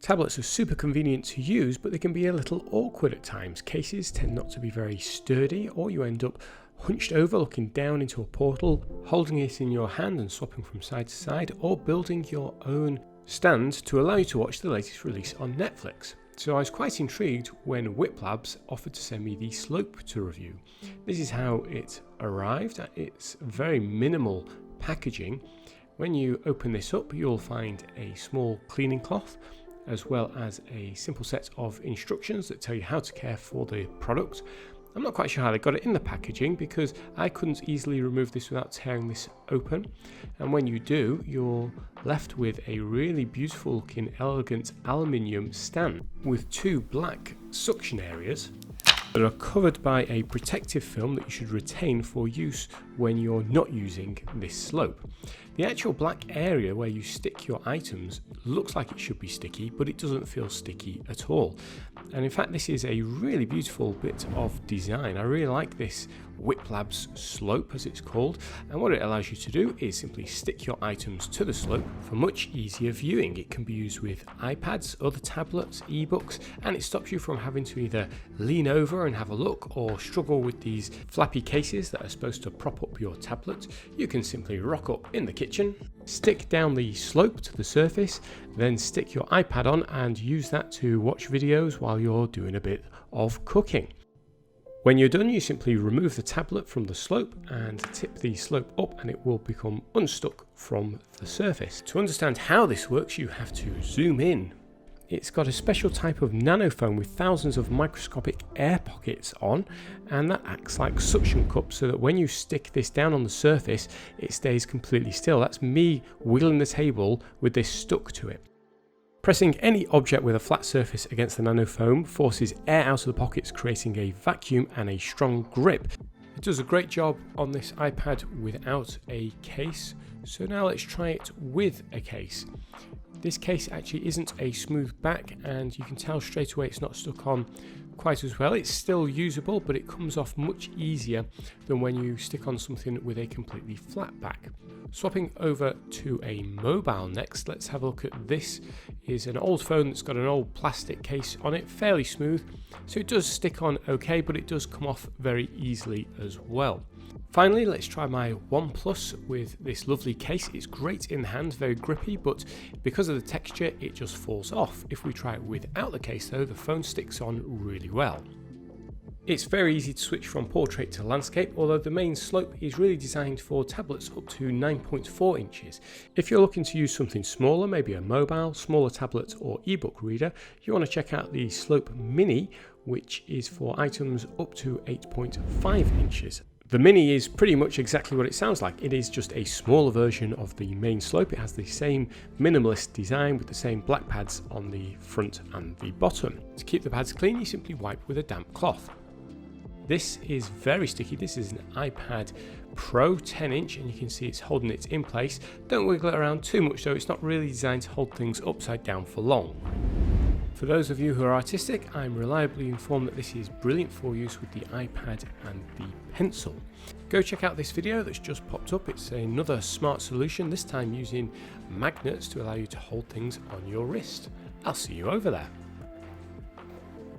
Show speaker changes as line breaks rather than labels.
Tablets are super convenient to use, but they can be a little awkward at times. Cases tend not to be very sturdy, or you end up hunched over looking down into a portal, holding it in your hand and swapping from side to side, or building your own stand to allow you to watch the latest release on Netflix. So I was quite intrigued when Wiplabs offered to send me the Slope to review. This is how it arrived. It's very minimal packaging. When you open this up, you'll find a small cleaning cloth, as well as a simple set of instructions that tell you how to care for the product. I'm not quite sure how they got it in the packaging, because I couldn't easily remove this without tearing this open. And when you do, you're left with a really beautiful looking, elegant aluminium stand with two black suction areas that are covered by a protective film that you should retain for use when you're not using this slope. The actual black area where you stick your items looks like it should be sticky, but it doesn't feel sticky at all. And in fact, this is a really beautiful bit of design. I really like this Wiplabs Slope, as it's called, and what it allows you to do is simply stick your items to the slope for much easier viewing. It can be used with iPads, other tablets, ebooks, and it stops you from having to either lean over and have a look or struggle with these flappy cases that are supposed to prop up your tablet. You can simply rock up in the kitchen, stick down the slope to the surface, then stick your iPad on and use that to watch videos while you're doing a bit of cooking. When you're done, you simply remove the tablet from the slope and tip the slope up, and it will become unstuck from the surface. To understand how this works, you have to zoom in. It's got a special type of nanofoam with thousands of microscopic air pockets on, and that acts like suction cups so that when you stick this down on the surface, it stays completely still. That's me wiggling the table with this stuck to it. Pressing any object with a flat surface against the nanofoam forces air out of the pockets, creating a vacuum and a strong grip. It does a great job on this iPad without a case. So now let's try it with a case. This case actually isn't a smooth back, and you can tell straight away it's not stuck on quite as well. It's still usable, but it comes off much easier than when you stick on something with a completely flat back. Swapping over to a mobile next, let's have a look at this. Is an old phone that's got an old plastic case on it, fairly smooth, so it does stick on okay, but it does come off very easily as well. Finally, let's try my OnePlus with this lovely case. It's great in the hand, very grippy, but because of the texture, it just falls off. If we try it without the case though, the phone sticks on really well. It's very easy to switch from portrait to landscape, although the main slope is really designed for tablets up to 9.4 inches. If you're looking to use something smaller, maybe a mobile, smaller tablet or ebook reader, you want to check out the Slope Mini, which is for items up to 8.5 inches. The Mini is pretty much exactly what it sounds like. It is just a smaller version of the main Slope. It has the same minimalist design with the same black pads on the front and the bottom. To keep the pads clean, you simply wipe with a damp cloth. This is very sticky. This is an iPad Pro 10-inch, and you can see it's holding it in place. Don't wiggle it around too much though, it's not really designed to hold things upside down for long. For those of you who are artistic, I'm reliably informed that this is brilliant for use with the iPad and the pencil. Go check out this video that's just popped up. It's another smart solution, this time using magnets to allow you to hold things on your wrist. I'll see you over there.